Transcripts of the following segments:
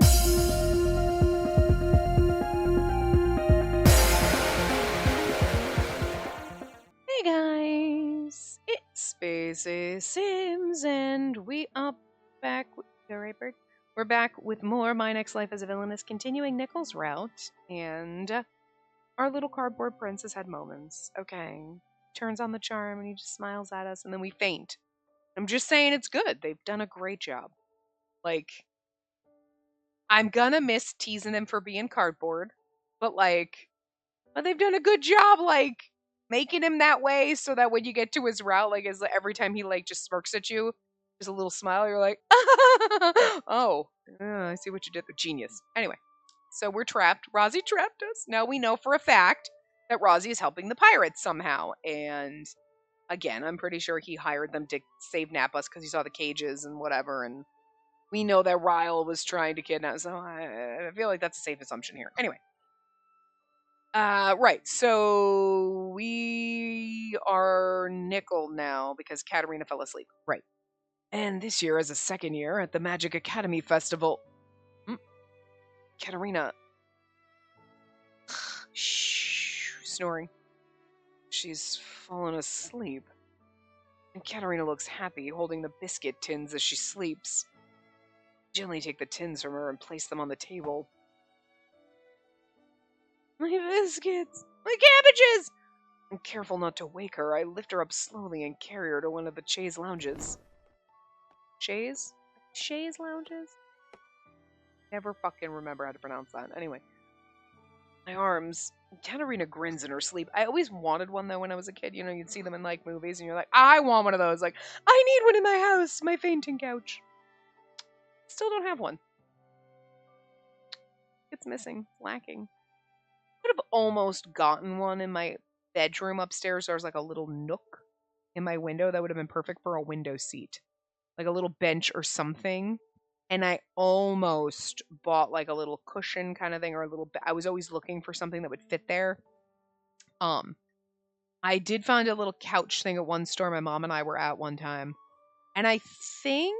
Hey guys, it's Spacey Sims, and we are back. Right, Bird? We're back with more My Next Life as a Villainess, continuing Nickel's route, and our little cardboard prince has had moments. Okay, turns on the charm and he just smiles at us, and then we faint. I'm just saying it's good. They've done a great job. Like, I'm gonna miss teasing him for being cardboard, but they've done a good job, making him that way so that when you get to his route, every time he just smirks at you, there's a little smile. You're like, oh, I see what you did. Genius. Anyway, so we're trapped. Rozzy trapped us. Now we know for a fact that Rozzy is helping the pirates somehow. And again, I'm pretty sure he hired them to save Nap us because he saw the cages and whatever. And we know that Ryle was trying to kidnap. So I feel like that's a safe assumption here. Anyway. Right. So we are nickel now because Katarina fell asleep. Right. And this year is a second year at the Magic Academy Festival. Katarina. Shh. Snoring. She's fallen asleep. And Katarina looks happy, holding the biscuit tins as she sleeps. Gently take the tins from her and place them on the table. My biscuits! My cabbages! I'm careful not to wake her. I lift her up slowly and carry her to one of the chaise lounges. Chaise? Chaise lounges? Never fucking remember how to pronounce that. Anyway. My arms. Katarina grins in her sleep. I always wanted one, though, when I was a kid. You know, you'd see them in, movies, and you're like, I want one of those. Like, I need one in my house. My fainting couch. Still don't have one. It's missing. Lacking. Could have almost gotten one in my bedroom upstairs. There's a little nook in my window that would have been perfect for a window seat, like a little bench or something. And I almost bought a little cushion kind of thing, or I was always looking for something that would fit there. I did find a little couch thing at one store my mom and I were at one time, and I think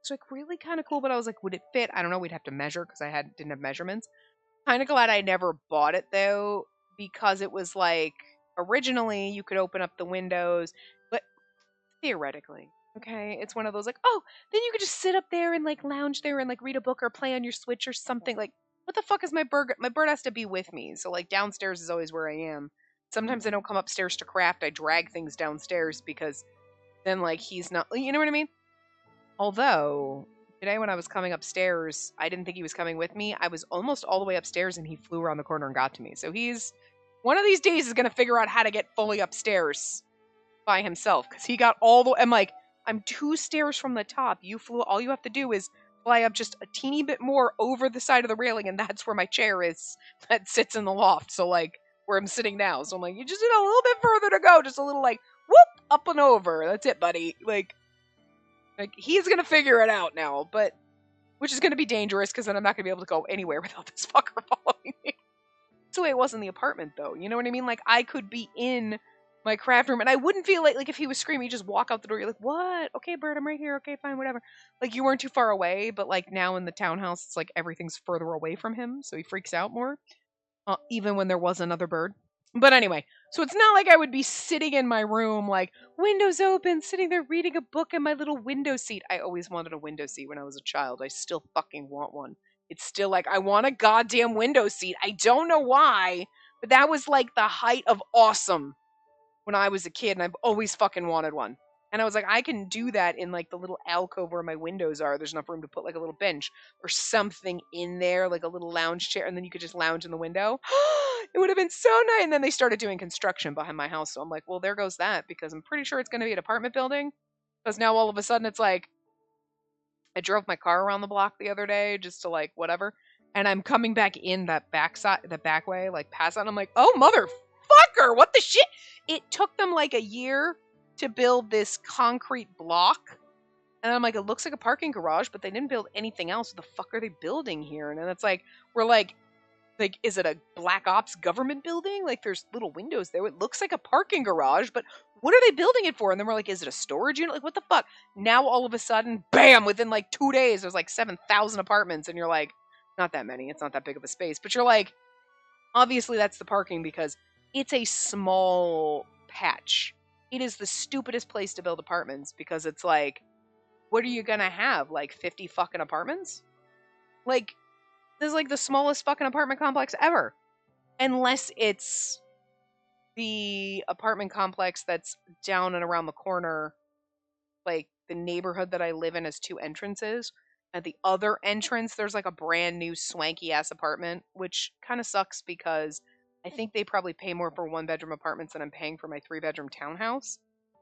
it's really kind of cool. But I was like, would it fit? I don't know. We'd have to measure because didn't have measurements. Kind of glad I never bought it though, because it was originally you could open up the windows, but theoretically, okay, it's one of those oh, then you could just sit up there and lounge there and read a book or play on your Switch or something. What the fuck is my bird? My bird has to be with me, so downstairs is always where I am. Sometimes I don't come upstairs to craft. I drag things downstairs because then he's not, you know what I mean? Although today when I was coming upstairs, I didn't think he was coming with me. I was almost all the way upstairs and he flew around the corner and got to me. So he's, one of these days is going to figure out how to get fully upstairs by himself. Because he got all the, I'm 2 stairs from the top. You flew, all you have to do is fly up just a teeny bit more over the side of the railing, and that's where my chair is that sits in the loft. So where I'm sitting now. So I'm you just need a little bit further to go. Just a little whoop, up and over. That's it, buddy. He's gonna figure it out now, but which is gonna be dangerous because then I'm not gonna be able to go anywhere without this fucker following me. That's the way it was in the apartment, though. You know what I mean? I could be in my craft room and I wouldn't feel like if he was screaming, you just walk out the door. You're like, what? Okay, Bird, I'm right here. Okay, fine, whatever. You weren't too far away, but now in the townhouse, it's everything's further away from him, so he freaks out more. Even when there was another bird. But anyway, so it's not like I would be sitting in my room, windows open, sitting there reading a book in my little window seat. I always wanted a window seat when I was a child. I still fucking want one. It's still I want a goddamn window seat. I don't know why, but that was the height of awesome when I was a kid, and I've always fucking wanted one. And I was like, I can do that in the little alcove where my windows are. There's enough room to put a little bench or something in there, a little lounge chair, and then you could just lounge in the window. It would have been so nice. And then they started doing construction behind my house. So I'm like, well, there goes that, because I'm pretty sure it's going to be an apartment building. Because now all of a sudden it's I drove my car around the block the other day just to whatever. And I'm coming back in that back side, the back way, past that. And I'm like, oh, motherfucker, what the shit? It took them a year to build this concrete block. And I'm it looks like a parking garage, but they didn't build anything else. What the fuck are they building here? And then it's we're is it a black ops government building? There's little windows there. It looks like a parking garage, but What are they building it for? And then we're like, is it a storage unit? Like, what the fuck? Now all of a sudden, bam, within like 2 days, there's like 7,000 apartments. And you're like, not that many. It's not that big of a space. But you're like, obviously that's the parking because it's a small patch. It is the stupidest place to build apartments because it's like, what are you gonna have? Like 50 fucking apartments? Like, this is like the smallest fucking apartment complex ever. Unless it's the apartment complex that's down and around the corner. Like, the neighborhood that I live in has 2 entrances. At the other entrance, there's like a brand new swanky ass apartment, which kind of sucks because I think they probably pay more for 1-bedroom apartments than I'm paying for my 3-bedroom townhouse.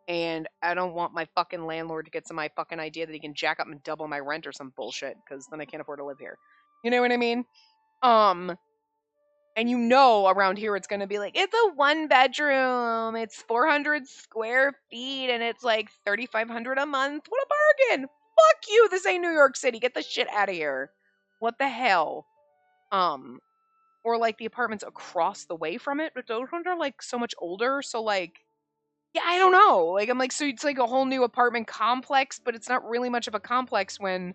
And I don't want my fucking landlord to get some my fucking idea that he can jack up and double my rent or some bullshit, because then I can't afford to live here. You know what I mean? And you know around here it's going to be like, it's a 1-bedroom, it's 400 square feet, and it's like $3,500 a month. What a bargain! Fuck you! This ain't New York City. Get the shit out of here. What the hell? Or like the apartments across the way from it, but those ones are like so much older. So like, yeah, I don't know. Like, I'm like, so it's like a whole new apartment complex, but it's not really much of a complex when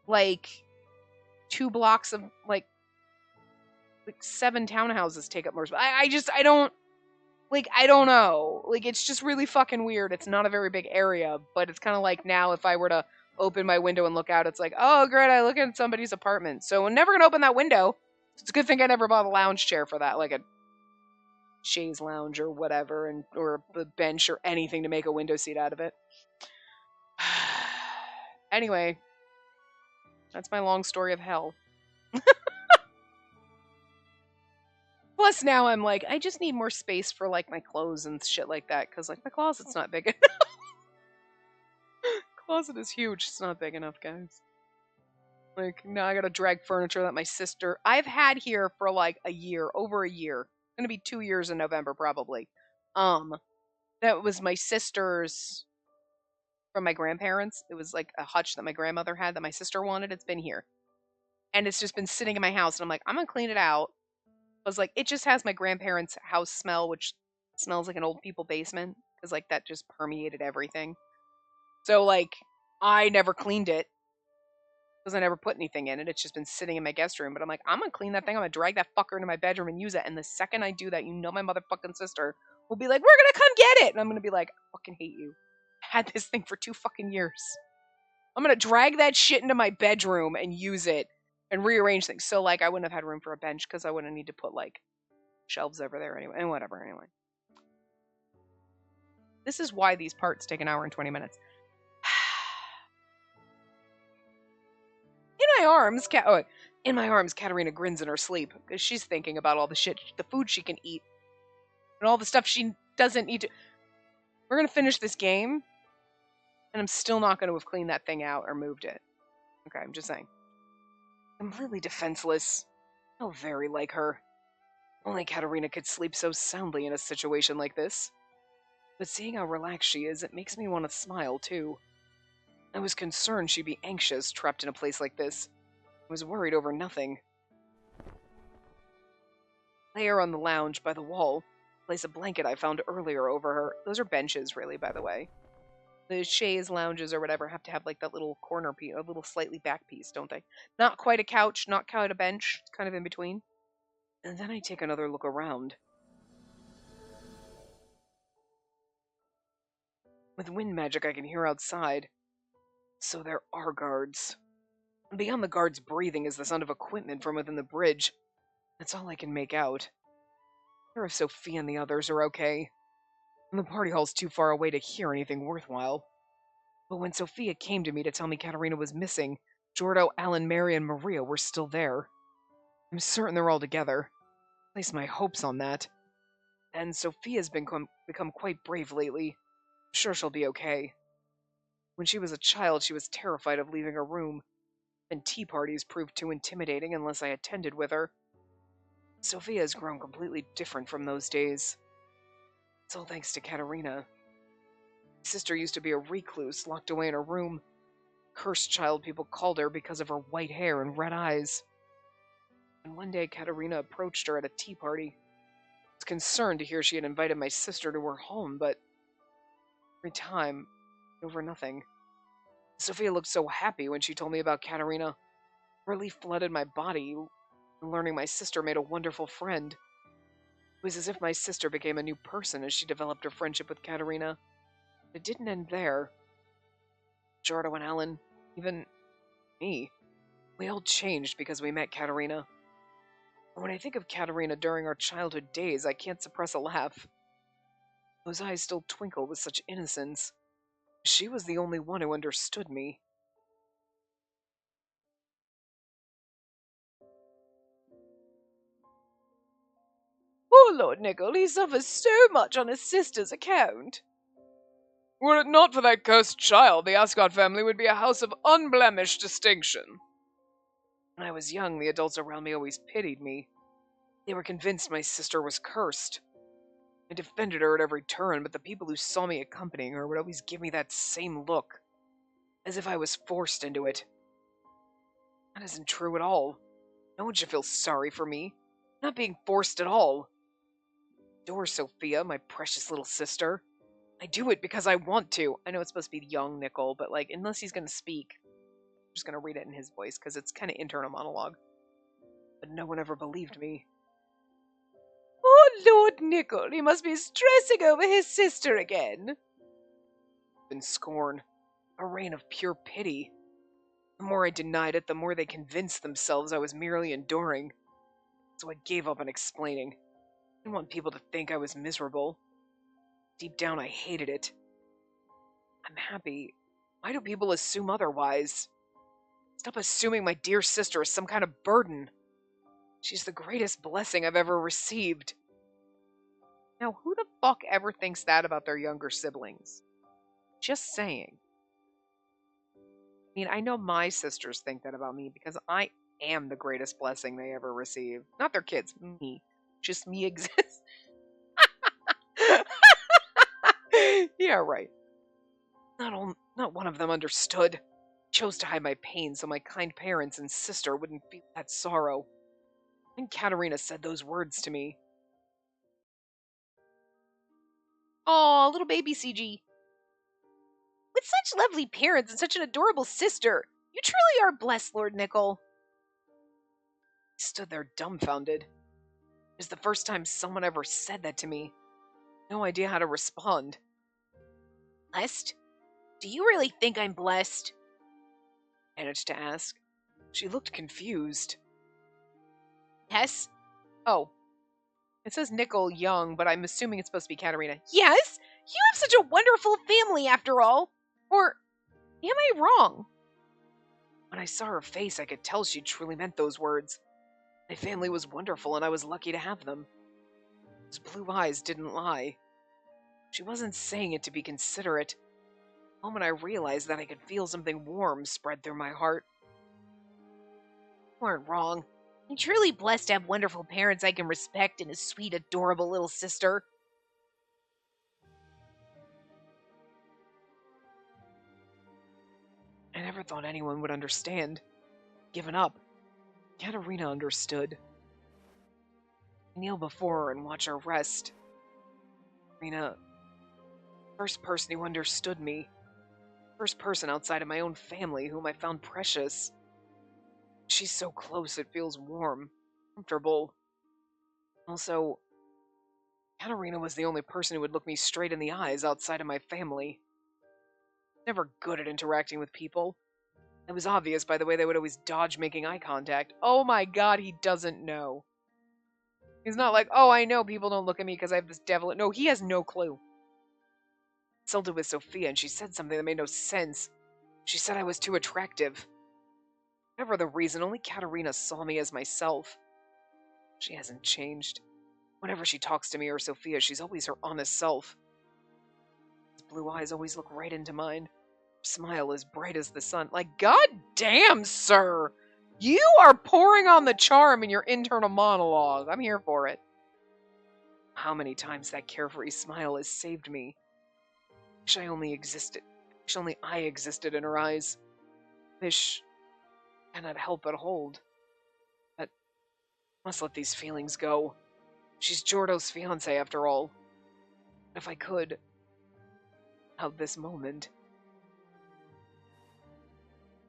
like 2 blocks of like 7 townhouses take up more space. I don't, like, I don't know. Like, it's just really fucking weird. It's not a very big area, but it's kind of like now if I were to open my window and look out, it's like, oh, great, I look at somebody's apartment. So I'm never going to open that window. It's a good thing I never bought a lounge chair for that, like a chaise lounge or whatever, and or a bench or anything to make a window seat out of it. Anyway, that's my long story of hell. Plus now I'm like, I just need more space for like my clothes and shit like that, because like my closet's not big enough. Closet is huge. It's not big enough, guys. Like, now I gotta drag furniture that my sister I've had here for like a year, over a year. It's gonna be 2 years in November probably. That was my sister's from my grandparents. It was like a hutch that my grandmother had that my sister wanted. It's been here. And it's just been sitting in my house, and I'm like, I'm gonna clean it out. I was like, it just has my grandparents' house smell, which smells like an old people basement, because like that just permeated everything. So like, I never cleaned it because I never put anything in it. It's just been sitting in my guest room. But I'm like, I'm gonna clean that thing. I'm gonna drag that fucker into my bedroom and use it. And the second I do that, you know, my motherfucking sister will be like, we're gonna come get it, and I'm gonna be like, I fucking hate you. I had this thing for 2 fucking years. I'm gonna drag that shit into my bedroom and use it and rearrange things. So like, I wouldn't have had room for a bench because I wouldn't need to put like shelves over there anyway, and whatever. Anyway, this is why these parts take an hour and 20 minutes. In my arms, Katerina grins in her sleep because she's thinking about all the shit, the food she can eat, and all the stuff she doesn't need to. We're gonna finish this game, and I'm still not gonna have cleaned that thing out or moved it. Okay, I'm just saying. Completely defenseless. How very like her. Only Katerina could sleep so soundly in a situation like this. But seeing how relaxed she is, it makes me want to smile, too. I was concerned she'd be anxious, trapped in a place like this. I was worried over nothing. Lay her on the lounge by the wall. Place a blanket I found earlier over her. Those are benches, really, by the way. The chaise lounges or whatever have to have, like, that little corner piece, a little slightly back piece, don't they? Not quite a couch, not quite a bench. It's kind of in between. And then I take another look around. With wind magic I can hear outside. So there are guards. And beyond the guards' breathing is the sound of equipment from within the bridge. That's all I can make out. I wonder if Sophia and the others are okay. And the party hall's too far away to hear anything worthwhile. But when Sophia came to me to tell me Katerina was missing, Jordo, Alan, Mary, and Maria were still there. I'm certain they're all together. Place my hopes on that. And Sophia's become quite brave lately. I'm sure she'll be okay. When she was a child, she was terrified of leaving her room, and tea parties proved too intimidating unless I attended with her. Sophia has grown completely different from those days. It's all thanks to Katerina. My sister used to be a recluse, locked away in her room. Cursed child, people called her because of her white hair and red eyes. And one day Katerina approached her at a tea party. I was concerned to hear she had invited my sister to her home, but Every time, over nothing. Sophia looked so happy when she told me about Katerina. Relief flooded my body, and learning my sister made a wonderful friend. It was as if my sister became a new person as she developed her friendship with Katerina. It didn't end there. Jordo and Ellen, even me, we all changed because we met Katerina. And when I think of Katerina during our childhood days, I can't suppress a laugh. Those eyes still twinkle with such innocence. She was the only one who understood me. Poor Lord Nicol, he suffers so much on his sister's account. Were it not for that cursed child, the Ascot family would be a house of unblemished distinction. When I was young, the adults around me always pitied me. They were convinced my sister was cursed. I defended her at every turn, but the people who saw me accompanying her would always give me that same look, as if I was forced into it. That isn't true at all. No one should feel sorry for me. I'm not being forced at all. I adore Sophia, my precious little sister. I do it because I want to. I know it's supposed to be young Nicol, but unless he's going to speak, I'm just going to read it in his voice because it's kind of internal monologue. But no one ever believed me. Oh, Lord Nicol, he must be stressing over his sister again. In scorn, a rain of pure pity. The more I denied it, the more they convinced themselves I was merely enduring. So I gave up on explaining. I didn't want people to think I was miserable. Deep down, I hated it. I'm happy. Why do people assume otherwise? Stop assuming my dear sister is some kind of burden. She's the greatest blessing I've ever received. Now, who the fuck ever thinks that about their younger siblings? Just saying. I mean, I know my sisters think that about me because I am the greatest blessing they ever received. Not their kids, me. Just me exists. Yeah, right. Not one of them understood. Chose to hide my pain so my kind parents and sister wouldn't feel that sorrow. When Katerina said those words to me. Aw, little baby CG. With such lovely parents and such an adorable sister, you truly are blessed, Lord Nicol. I stood there dumbfounded. It was the first time someone ever said that to me. No idea how to respond. Blessed? Do you really think I'm blessed? I managed to ask. She looked confused. Yes? Oh. It says Nicol Young, but I'm assuming it's supposed to be Katerina. Yes? You have such a wonderful family, after all. Or am I wrong? When I saw her face, I could tell she truly meant those words. My family was wonderful, and I was lucky to have them. Those blue eyes didn't lie. She wasn't saying it to be considerate. The moment I realized that, I could feel something warm spread through my heart. You weren't wrong. I'm truly blessed to have wonderful parents I can respect and a sweet, adorable little sister. I never thought anyone would understand. Given up. Katerina understood. I kneel before her and watch her rest. Katerina, first person who understood me. First person outside of my own family whom I found precious. She's so close it feels warm, comfortable. Also, Katerina was the only person who would look me straight in the eyes outside of my family. Never good at interacting with people. It was obvious by the way they would always dodge making eye contact. Oh my god, he doesn't know. He's not like, oh, I know people don't look at me because I have this devil. No, he has no clue. I consulted with Sophia and she said something that made no sense. She said I was too attractive. Whatever the reason, only Katerina saw me as myself. She hasn't changed. Whenever she talks to me or Sophia, she's always her honest self. His blue eyes always look right into mine. Her smile as bright as the sun. Like, god damn, sir! You are pouring on the charm in your internal monologue. I'm here for it. How many times that carefree smile has saved me. Wish I only existed. Wish only I existed in her eyes. Wish I cannot help but hold. But must let these feelings go. She's Jordo's fiancé after all. If I could, Of this moment.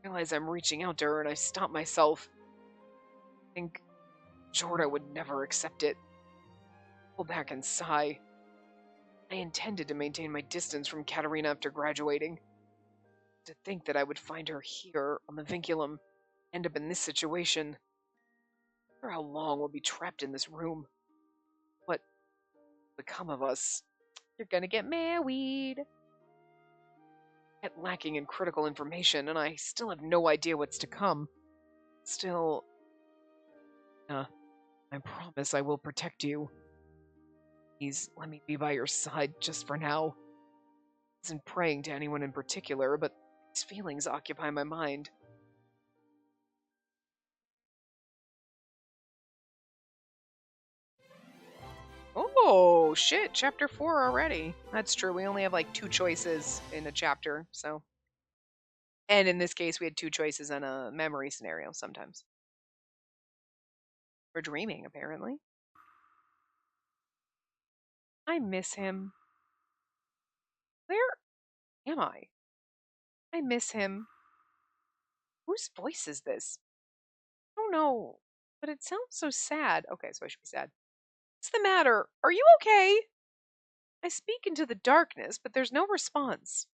I realize I'm reaching out to her and I stop myself. I think Jorda would never accept it. Pull back and sigh. I intended to maintain my distance from Katerina after graduating. To think that I would find her here on the vinculum, end up in this situation. For how long we'll be trapped in this room? What will become of us? You're gonna get married. Yet lacking in critical information, and I still have no idea what's to come. Still, I promise I will protect you. Please let me be by your side just for now. I isn't praying to anyone in particular, but these feelings occupy my mind. Oh, shit, chapter 4 already. That's true, we only have like 2 choices in a chapter, so. And in this case, we had 2 choices in a memory scenario sometimes. We're dreaming, apparently. I miss him. Where am I? I miss him. Whose voice is this? I don't know, but it sounds so sad. Okay, so I should be sad. What's the matter? Are you okay? I speak into the darkness, but there's no response.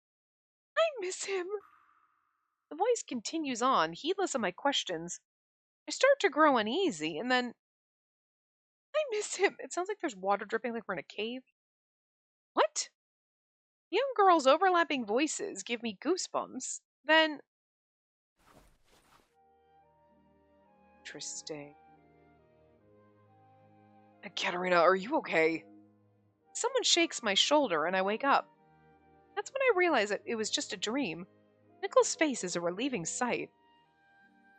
I miss him. The voice continues on, heedless of my questions. I start to grow uneasy, and then I miss him. It sounds like there's water dripping like we're in a cave. What? Young girls' overlapping voices give me goosebumps. Then. Interesting. Katerina, are you okay? Someone shakes my shoulder and I wake up. That's when I realize that it was just a dream. Nickel's face is a relieving sight.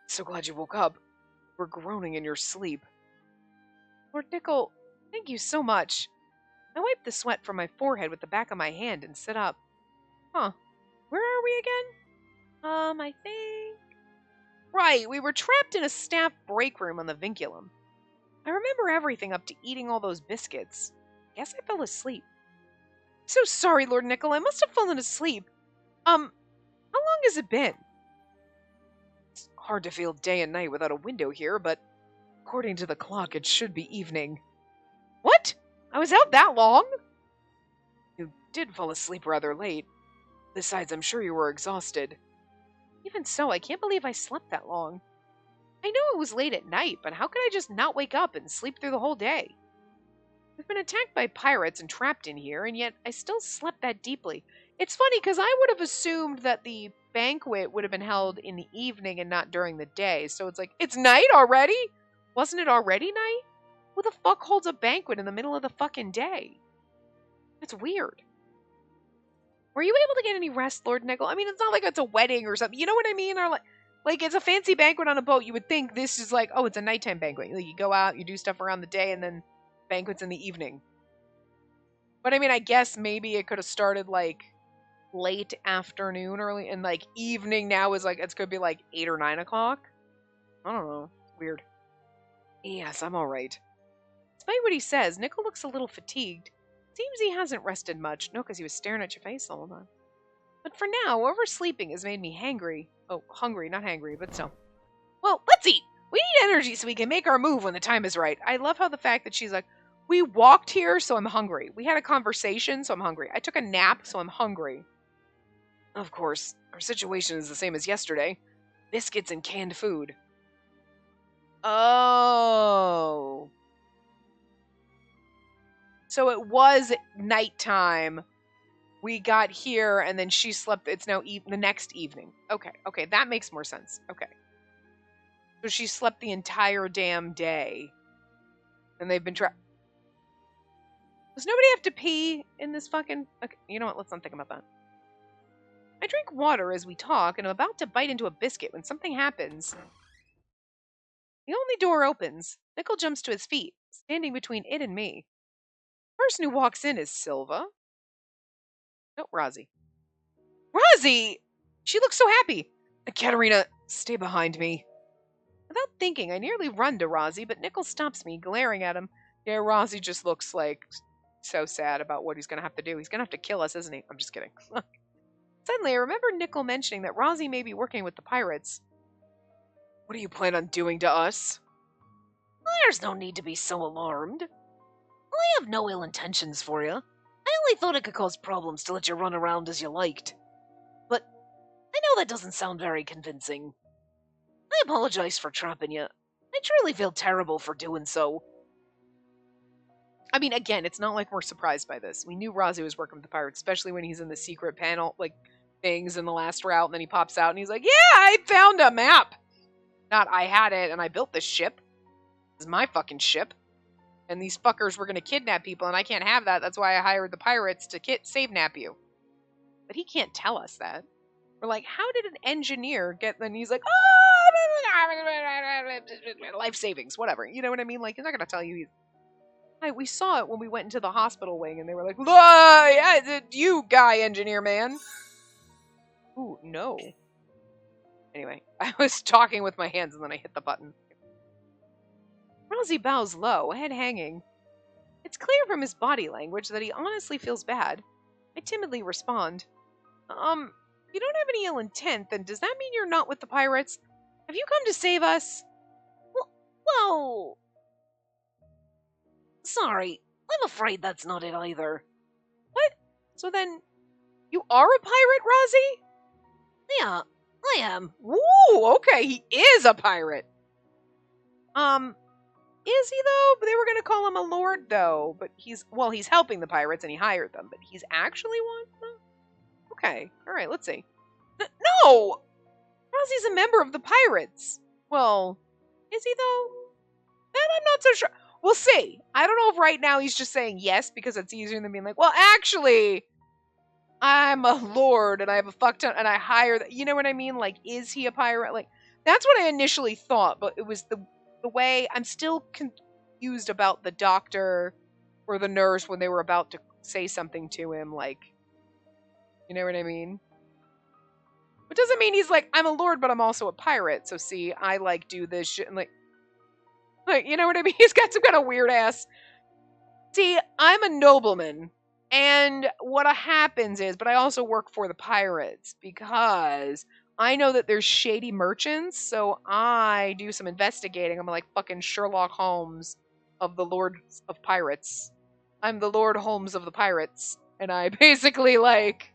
So glad you woke up. You were groaning in your sleep. Lord Nickel, thank you so much. I wiped the sweat from my forehead with the back of my hand and sit up. Huh. Where are we again? I think... Right, we were trapped in a staff break room on the vinculum. I remember everything up to eating all those biscuits. Guess I fell asleep. So sorry, Lord Nickel, I must have fallen asleep. How long has it been? It's hard to feel day and night without a window here, but according to the clock, it should be evening. What? I was out that long? You did fall asleep rather late. Besides, I'm sure you were exhausted. Even so, I can't believe I slept that long. I know it was late at night, but how could I just not wake up and sleep through the whole day? We've been attacked by pirates and trapped in here, and yet I still slept that deeply. It's funny, because I would have assumed that the banquet would have been held in the evening and not during the day, so it's like, it's night already? Wasn't it already night? Who the fuck holds a banquet in the middle of the fucking day? That's weird. Were you able to get any rest, Lord Nickel? I mean, it's not like it's a wedding or something. You know what I mean? Or like it's a fancy banquet on a boat. You would think this is like, oh, it's a nighttime banquet. Like you go out, you do stuff around the day, and then banquets in the evening. But I mean, I guess maybe it could have started like late afternoon, early, and like evening now is like, it's going to be like 8 or 9 o'clock. I don't know. It's weird. Yes, I'm all right. Despite what he says, Nickel looks a little fatigued. Seems he hasn't rested much. No, because he was staring at your face all the time. But for now, oversleeping has made me hangry. Oh, hungry, not hangry, but still. Well, let's eat! We need energy so we can make our move when the time is right. I love how the fact that she's like, we walked here, so I'm hungry. We had a conversation, so I'm hungry. I took a nap, so I'm hungry. Of course, our situation is the same as yesterday. Biscuits and canned food. Oh. So it was nighttime. We got here, and then she slept. It's now the next evening. Okay, that makes more sense. Okay. So she slept the entire damn day. And they've been trapped. Does nobody have to pee in this fucking... Okay, you know what? Let's not think about that. I drink water as we talk, and I'm about to bite into a biscuit when something happens. The only door opens. Nickel jumps to his feet, standing between it and me. The person who walks in is Silva. No, Rozzy. Rozzy! She looks so happy. Katerina, stay behind me. Without thinking, I nearly run to Rozzy, but Nickel stops me, glaring at him. Yeah, Rozzy just looks like So sad about what he's going to have to do. He's going to have to kill us, isn't he? I'm just kidding. Suddenly, I remember Nickel mentioning that Rozzy may be working with the pirates. What do you plan on doing to us? There's no need to be so alarmed. I have no ill intentions for you. I only thought it could cause problems to let you run around as you liked. But I know that doesn't sound very convincing. I apologize for trapping you. I truly feel terrible for doing so. I mean, again, it's not like we're surprised by this. We knew Rozzy was working with the pirates, especially when he's in the secret panel, like, things in the last route, and then he pops out and he's like, yeah, I found a map! Not, I had it and I built this ship. This is my fucking ship. And these fuckers were gonna kidnap people, and I can't have that. That's why I hired the pirates to save-nap you. But he can't tell us that. We're like, how did an engineer get... And he's like, oh, life savings, whatever. You know what I mean? Like, he's not gonna tell you he's... Hi, we saw it when we went into the hospital wing, and they were like, yeah, you guy, engineer man. Ooh, no. Anyway, I was talking with my hands, and then I hit the button. Rozzy bows low, head hanging. It's clear from his body language that he honestly feels bad. I timidly respond. If you don't have any ill intent, then does that mean you're not with the pirates? Have you come to save us? Well... Sorry, I'm afraid that's not it either. What? So then, you are a pirate, Rozzy? Yeah, I am. Ooh, okay, he is a pirate. Is he though? They were gonna call him a lord though, but he's helping the pirates and he hired them, but he's actually one? No? Okay, alright, let's see. No! Rozzy's a member of the pirates. Well, is he though? That I'm not so sure. We'll see. I don't know if right now he's just saying yes because it's easier than being like, well, actually, I'm a lord and I have a fuck ton and I hire... You know what I mean? Like, is he a pirate? Like, that's what I initially thought, but it was the way... I'm still confused about the doctor or the nurse when they were about to say something to him, like... You know what I mean? Which doesn't mean he's like, I'm a lord, but I'm also a pirate. So see, I like do this shit and like, you know what I mean? He's got some kind of weird ass. See, I'm a nobleman. And what happens is, but I also work for the pirates because I know that there's shady merchants. So I do some investigating. I'm like fucking Sherlock Holmes of the Lords of Pirates. I'm the Lord Holmes of the pirates. And I basically like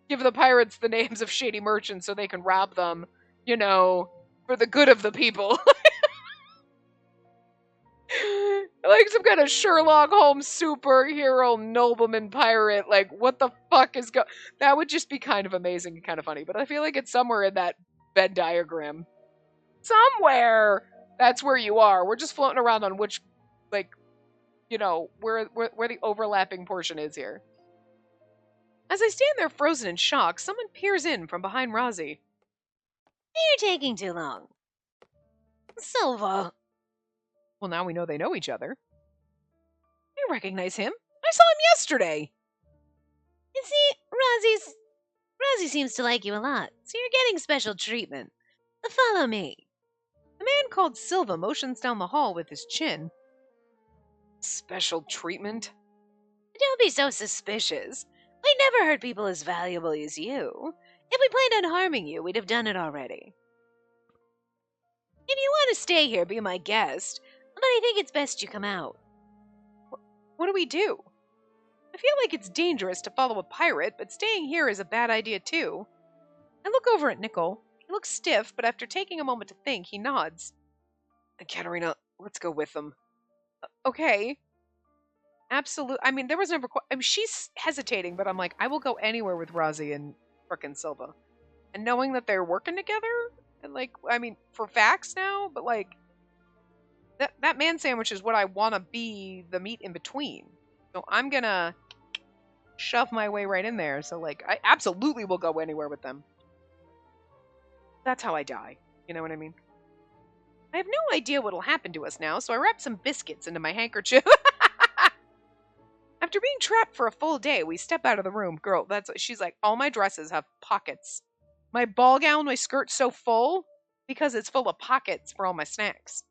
give the pirates the names of shady merchants so they can rob them, you know, for the good of the people. Like some kind of Sherlock Holmes superhero nobleman pirate. Like, what the fuck is that would just be kind of amazing and kind of funny. But I feel like it's somewhere in that Venn diagram. Somewhere that's where you are. We're just floating around on which, like, you know, where the overlapping portion is here. As I stand there frozen in shock, someone peers in from behind Rozzy. You're taking too long. Silva. Well, now we know they know each other. I recognize him. I saw him yesterday. You see, Rozzy seems to like you a lot, so you're getting special treatment. Follow me. The man called Silva motions down the hall with his chin. Special treatment? Don't be so suspicious. We never hurt people as valuable as you. If we planned on harming you, we'd have done it already. If you want to stay here, be my guest, but I think it's best you come out. What do we do? I feel like it's dangerous to follow a pirate, but staying here is a bad idea too. I look over at Nickel. He looks stiff, but after taking a moment to think, he nods. Katerina, let's go with them. Okay. Absolutely. I mean, there was never... I mean, she's hesitating, but I'm like, I will go anywhere with Rozzy and frickin' Silva. And knowing that they're working together, and like, I mean, for facts now, but like, that man sandwich is what I want to be the meat in between. So I'm gonna shove my way right in there. So like, I absolutely will go anywhere with them. That's how I die. You know what I mean? I have no idea what'll happen to us now, so I wrap some biscuits into my handkerchief. After being trapped for a full day, we step out of the room. Girl, she's like, all my dresses have pockets. My ball gown, my skirt's so full because it's full of pockets for all my snacks.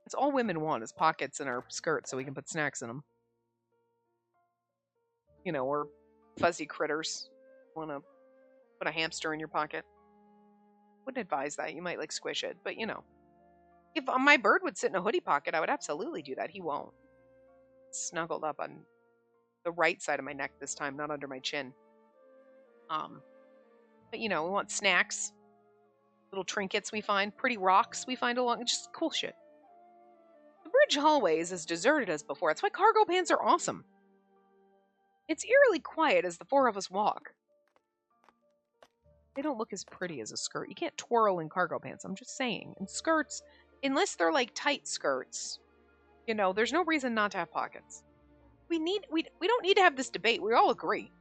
It's all women want is pockets in our skirts so we can put snacks in them. or fuzzy critters. Want to put a hamster in your pocket? Wouldn't advise that. You might like squish it, but if my bird would sit in a hoodie pocket, I would absolutely do that. He won't. Snuggled up on the right side of my neck this time, not under my chin. But we want snacks, little trinkets we find, pretty rocks we find along, just cool shit. The bridge hallway is as deserted as before. That's why cargo pants are awesome. It's eerily quiet as the four of us walk. They don't look as pretty as a skirt. You can't twirl in cargo pants, I'm just saying. And skirts, unless they're like tight skirts, there's no reason not to have pockets. We don't need to have this debate. We all agree.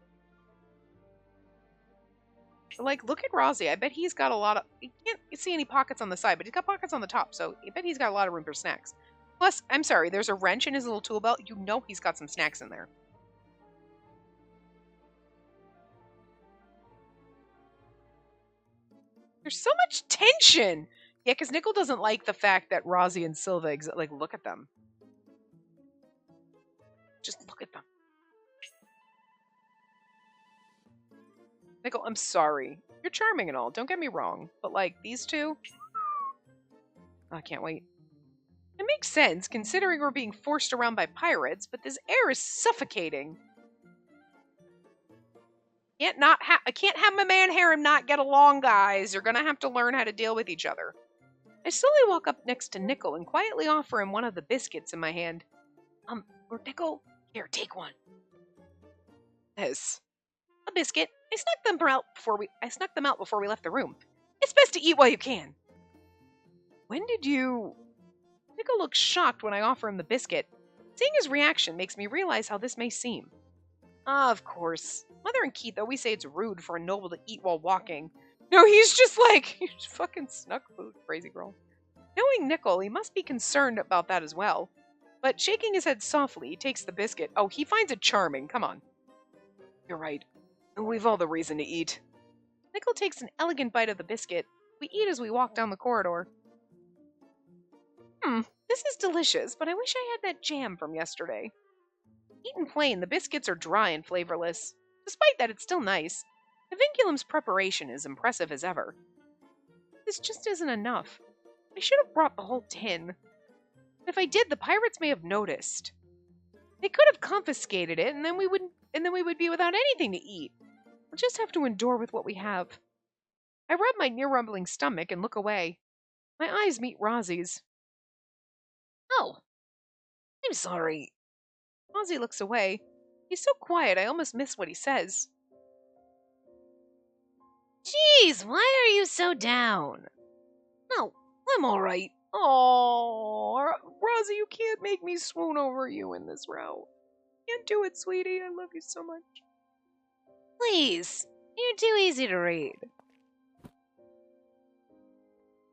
Like, look at Rozzy. I bet he's got a lot of... You can't see any pockets on the side, but he's got pockets on the top, so I bet he's got a lot of room for snacks. Plus, I'm sorry, there's a wrench in his little tool belt. You know he's got some snacks in there. There's so much tension! Yeah, because Nickel doesn't like the fact that Rozzy and Silva... look at them. Just look at them. Nickel, I'm sorry. You're charming and all, don't get me wrong. But, these two? I can't wait. It makes sense, considering we're being forced around by pirates, but this air is suffocating. I can't have my man Harem not get along, guys. You're gonna have to learn how to deal with each other. I slowly walk up next to Nickel and quietly offer him one of the biscuits in my hand. Nickel, here, take one. Yes. A biscuit. I snuck them out before we left the room. It's best to eat while you can. When did you... Nickel looks shocked when I offer him the biscuit. Seeing his reaction makes me realize how this may seem. Of course. Mother and Keith always say it's rude for a noble to eat while walking. No, he's just he fucking snuck food, crazy girl. Knowing Nickel, he must be concerned about that as well. But shaking his head softly, he takes the biscuit. Oh, he finds it charming. Come on. You're right. We've all the reason to eat. Nickel takes an elegant bite of the biscuit. We eat as we walk down the corridor. This is delicious, but I wish I had that jam from yesterday. Eaten plain, the biscuits are dry and flavorless. Despite that, it's still nice. The vinculum's preparation is impressive as ever. This just isn't enough. I should have brought the whole tin. If I did, the pirates may have noticed. They could have confiscated it, and then we would be without anything to eat. We'll just have to endure with what we have. I rub my near-rumbling stomach and look away. My eyes meet Rozzy's. Oh, I'm sorry. Rozzy looks away. He's so quiet, I almost miss what he says. Jeez, why are you so down? No, I'm all right. Oh, Rozzy, you can't make me swoon over you in this route. Can't do it, sweetie. I love you so much. Please, you're too easy to read.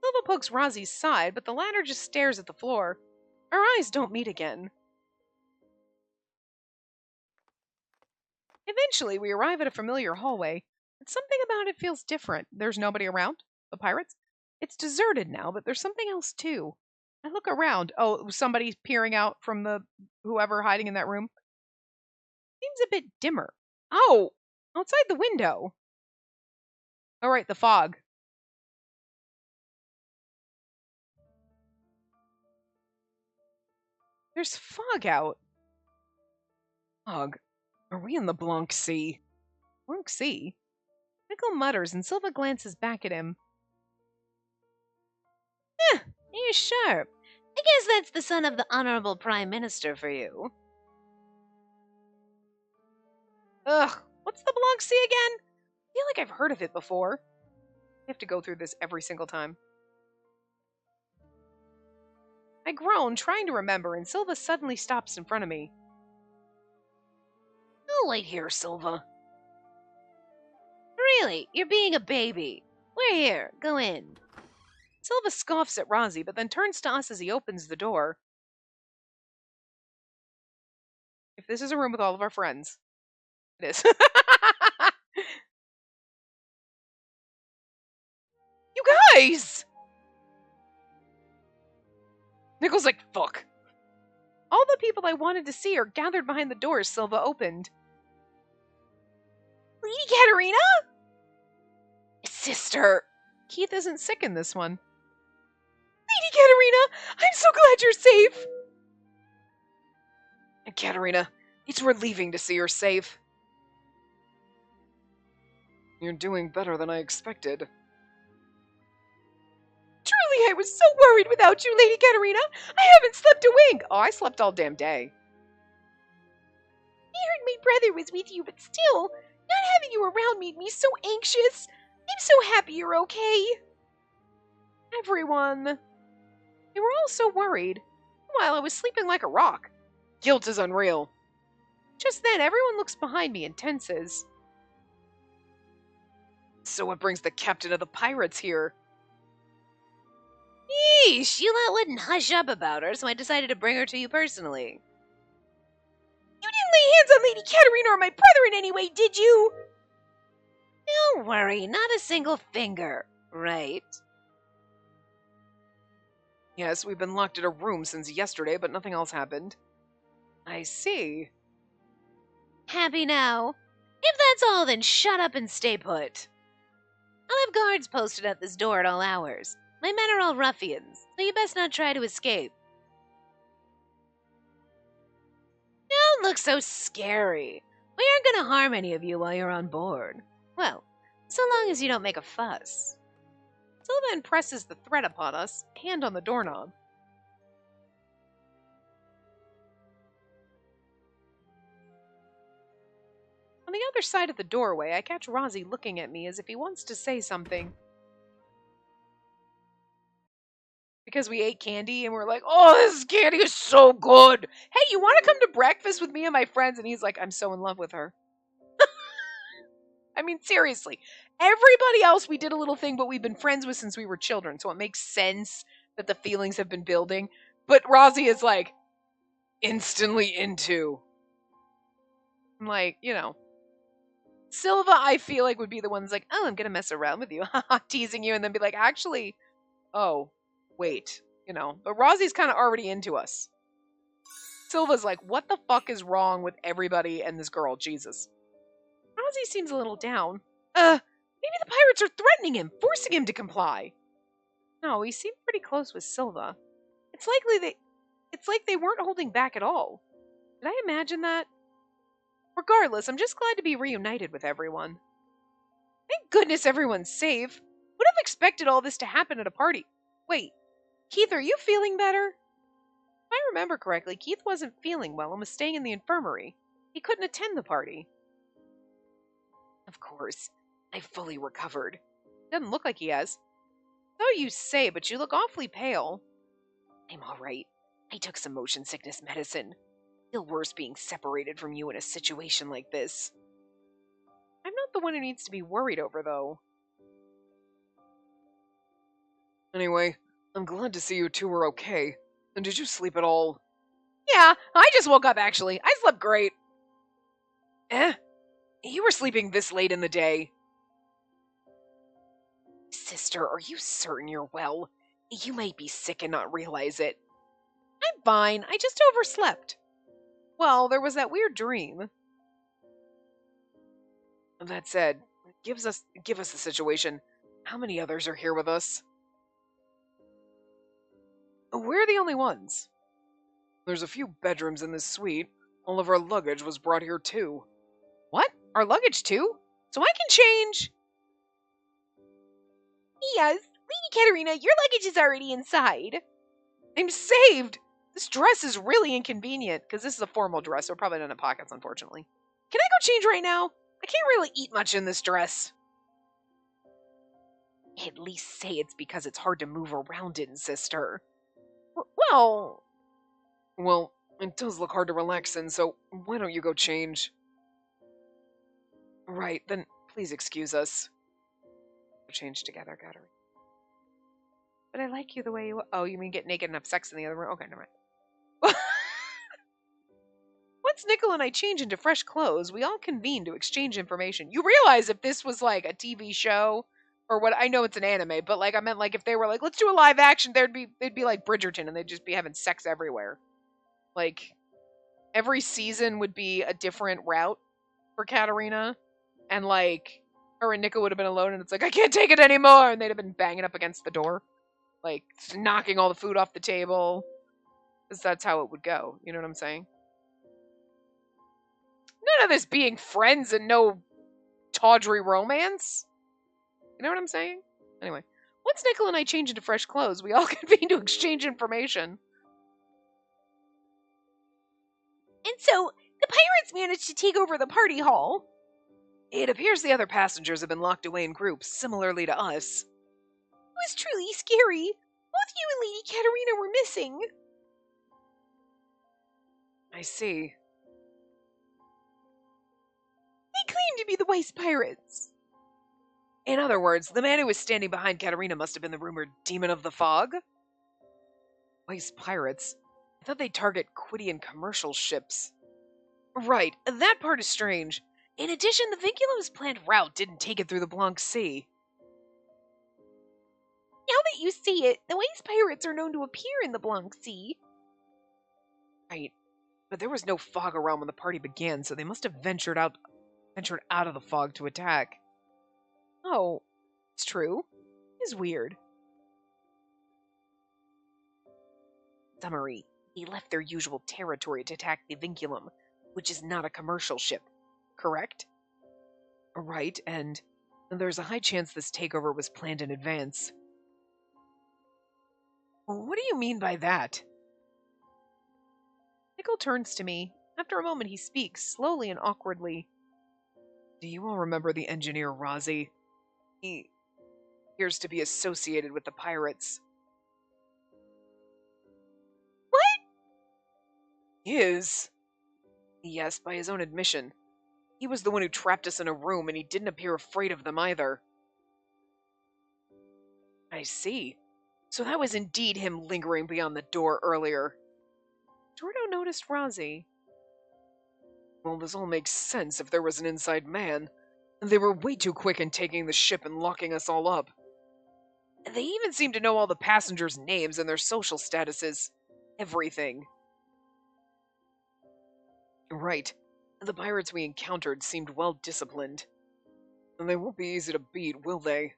Silva pokes Rozzy's side, but the latter just stares at the floor. Our eyes don't meet again. Eventually, we arrive at a familiar hallway, but something about it feels different. There's nobody around. The pirates? It's deserted now, but there's something else too. I look around. Oh, somebody's peering out from whoever hiding in that room. Seems a bit dimmer. Oh, outside the window. All right, the fog. There's fog out. Fog. Are we in the Blanc Sea? Blanc Sea? Nickel mutters and Silva glances back at him. You're sharp. I guess that's the son of the Honorable Prime Minister for you. Ugh, what's the Blanc Sea again? I feel like I've heard of it before. I have to go through this every single time. I groan, trying to remember, and Silva suddenly stops in front of me. I'll wait here, Silva. Really, you're being a baby. We're here. Go in. Silva scoffs at Rozzy, but then turns to us as he opens the door. If this is a room with all of our friends, it is. You guys! Nickel's like, fuck. All the people I wanted to see are gathered behind the doors Silva opened. Lady Katerina? Sister! Keith isn't sick in this one. Lady Katerina, I'm so glad you're safe. Katerina, it's relieving to see you're safe. You're doing better than I expected. Truly, I was so worried without you, Lady Katerina. I haven't slept a wink. Oh, I slept all damn day. I heard my brother was with you, but still, not having you around made me so anxious. I'm so happy you're okay. Everyone. They were all so worried, while I was sleeping like a rock. Guilt is unreal. Just then, everyone looks behind me and tenses. So what brings the captain of the pirates here? Yeesh, you lot wouldn't hush up about her, so I decided to bring her to you personally. You didn't lay hands on Lady Katerina or my brother in any way, did you? Don't worry, not a single finger, right? Yes, we've been locked in a room since yesterday, but nothing else happened. I see. Happy now? If that's all, then shut up and stay put. I'll have guards posted at this door at all hours. My men are all ruffians, so you best not try to escape. Don't look so scary. We aren't going to harm any of you while you're on board. Well, so long as you don't make a fuss. Sylvan presses the threat upon us, hand on the doorknob. On the other side of the doorway, I catch Rozzy looking at me as if he wants to say something. Because we ate candy and we're like, oh, this candy is so good. Hey, you want to come to breakfast with me and my friends? And he's like, I'm so in love with her. I mean, seriously. Everybody else, we did a little thing, but we've been friends with since we were children. So it makes sense that the feelings have been building. But Rozzy is like, instantly into. I'm like, Silva, I feel like, would be the one's like, oh, I'm going to mess around with you. Teasing you. And then be like, actually, oh, wait. But Rozzy's kind of already into us. Silva's like, what the fuck is wrong with everybody and this girl? Jesus. Rozzy seems a little down. Maybe the pirates are threatening him, forcing him to comply. No, he seemed pretty close with Silva. It's like they weren't holding back at all. Did I imagine that? Regardless, I'm just glad to be reunited with everyone. Thank goodness everyone's safe. Would have expected all this to happen at a party. Wait, Keith, are you feeling better? If I remember correctly, Keith wasn't feeling well and was staying in the infirmary. He couldn't attend the party. Of course, I've fully recovered. Doesn't look like he has. So you say, but you look awfully pale. I'm alright. I took some motion sickness medicine. Feel worse being separated from you in a situation like this. I'm not the one who needs to be worried over, though. Anyway, I'm glad to see you two are okay. And did you sleep at all? Yeah, I just woke up, actually. I slept great. You were sleeping this late in the day. Sister, are you certain you're well? You might be sick and not realize it. I'm fine. I just overslept. Well, there was that weird dream. That said, give us the situation. How many others are here with us? We're the only ones. There's a few bedrooms in this suite. All of our luggage was brought here too. What? Our luggage too? So I can change? Yes, Lady Katerina, your luggage is already inside. I'm saved! This dress is really inconvenient, because this is a formal dress, so it probably doesn't have pockets, unfortunately. Can I go change right now? I can't really eat much in this dress. At least say it's because it's hard to move around in, sister. Well, it does look hard to relax in, so why don't you go change? Right, then please excuse us. We'll change together, Katerina. But I like you the way you... Oh, you mean get naked and have sex in the other room? Okay, never mind. Once Nickel and I change into fresh clothes, we all convene to exchange information. You realize if this was like a TV show, or what, I know it's an anime, but like I meant like if they were like, let's do a live action, they'd be like Bridgerton and they'd just be having sex everywhere. Like every season would be a different route for Katerina. And like her and Nika would have been alone, and it's like, I can't take it anymore, and they'd have been banging up against the door, like knocking all the food off the table. Because that's how it would go. You know what I'm saying? None of this being friends and no tawdry romance. You know what I'm saying? Anyway, once Nickel and I change into fresh clothes, we all convene to exchange information. And so, the pirates managed to take over the party hall. It appears the other passengers have been locked away in groups, similarly to us. It was truly scary. Both you and Lady Katerina were missing. I see. They claim to be the Weiss pirates. In other words, the man who was standing behind Katerina must have been the rumored Demon of the Fog? Weiss pirates? I thought they'd target Quidian commercial ships. Right, that part is strange. In addition, the Vinculum's planned route didn't take it through the Blanc Sea. Now that you see it, the Weiss pirates are known to appear in the Blanc Sea. Right, but there was no fog around when the party began, so they must have ventured out of the fog to attack. Oh, it's true. It's weird. Summary. They left their usual territory to attack the Vinculum, which is not a commercial ship, correct? Right, and there's a high chance this takeover was planned in advance. What do you mean by that? Nickel turns to me. After a moment he speaks, slowly and awkwardly. Do you all remember the engineer Razi? He appears to be associated with the pirates. What? Is? Yes, by his own admission. He was the one who trapped us in a room, and he didn't appear afraid of them either. I see. So that was indeed him lingering beyond the door earlier. Jordo noticed Razi. Well, this all makes sense if there was an inside man. They were way too quick in taking the ship and locking us all up. They even seemed to know all the passengers' names and their social statuses. Everything. Right. The pirates we encountered seemed well disciplined. And they won't be easy to beat, will they?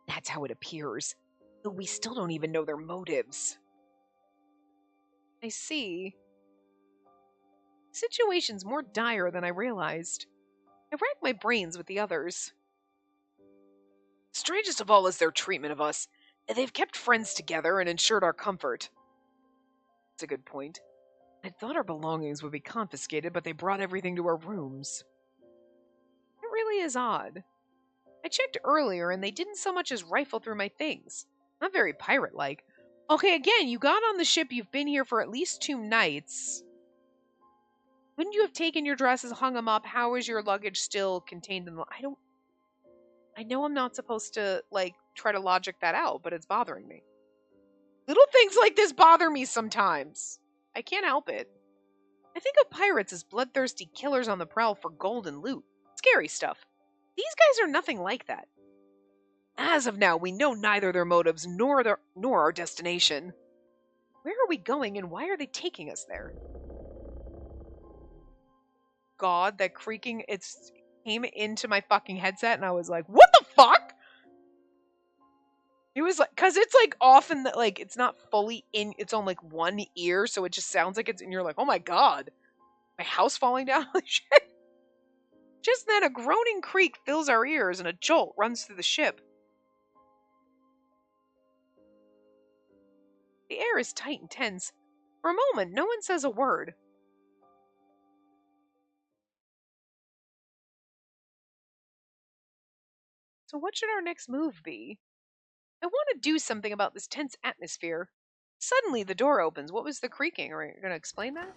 That's how it appears. But we still don't even know their motives. I see. The situation's more dire than I realized. I racked my brains with the others. Strangest of all is their treatment of us. They've kept friends together and ensured our comfort. That's a good point. I thought our belongings would be confiscated, but they brought everything to our rooms. It really is odd. I checked earlier, and they didn't so much as rifle through my things. Not very pirate-like. Okay, again, you got on the ship, you've been here for at least 2 nights. Wouldn't you have taken your dresses, hung them up? How is your luggage still contained in the... I know I'm not supposed to, try to logic that out, but it's bothering me. Little things like this bother me sometimes. I can't help it. I think of pirates as bloodthirsty killers on the prowl for gold and loot. Scary stuff. These guys are nothing like that. As of now, we know neither their motives nor our destination. Where are we going and why are they taking us there? God, that creaking, came into my fucking headset and I was like, what the fuck? It was like, cause it's off in the, it's not fully in, it's on one ear, so it just sounds like it's, and you're like, oh my God, my house falling down, shit. Just then a groaning creak fills our ears and a jolt runs through the ship. The air is tight and tense. For a moment, no one says a word. So what should our next move be? I want to do something about this tense atmosphere. Suddenly the door opens. What was the creaking? Are you going to explain that?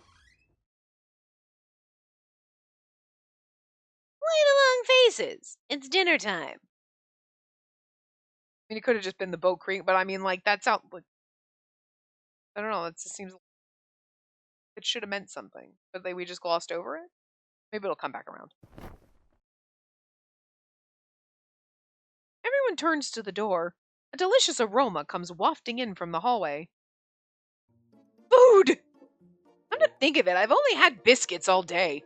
Play the long faces. It's dinner time. I mean, it could have just been the boat creak, but I mean, that's out. I don't know. It just seems it should have meant something, but we just glossed over it. Maybe it'll come back around. Everyone turns to the door. A delicious aroma comes wafting in from the hallway. Food! Come to think of it, I've only had biscuits all day.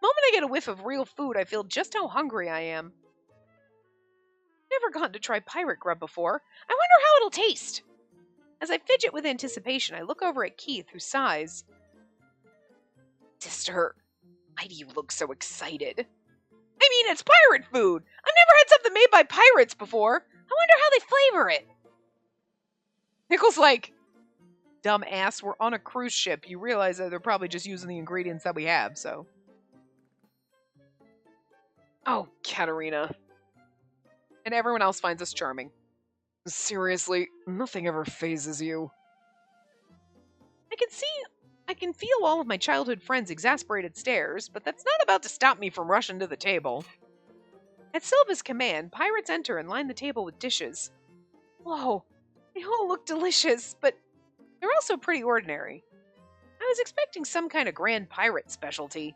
The moment I get a whiff of real food, I feel just how hungry I am. Never gotten to try pirate grub before. I wonder how it'll taste. As I fidget with anticipation, I look over at Keith, who sighs. Sister, why do you look so excited? I mean, it's pirate food. I've never had something made by pirates before. I wonder how they flavor it. Nichols like, dumb ass, we're on a cruise ship. You realize that they're probably just using the ingredients that we have, so. Oh, Katerina. And everyone else finds us charming. Seriously, nothing ever phases you. I can feel all of my childhood friends' exasperated stares, but that's not about to stop me from rushing to the table. At Silva's command, pirates enter and line the table with dishes. Whoa, they all look delicious, but they're also pretty ordinary. I was expecting some kind of grand pirate specialty.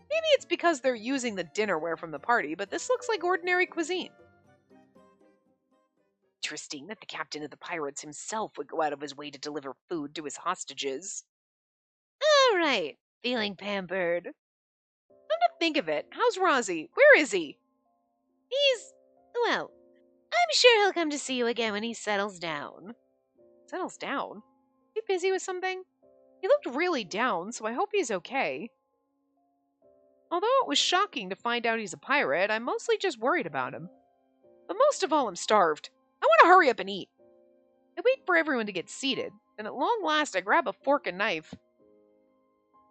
Maybe it's because they're using the dinnerware from the party, but this looks like ordinary cuisine. Interesting that the captain of the pirates himself would go out of his way to deliver food to his hostages. All right, feeling pampered. Come to think of it, how's Rozzy? Where is he? Well, I'm sure he'll come to see you again when he settles down. Settles down? Is he busy with something? He looked really down, so I hope he's okay. Although it was shocking to find out he's a pirate, I'm mostly just worried about him. But most of all, I'm starved. I want to hurry up and eat. I wait for everyone to get seated, and at long last I grab a fork and knife.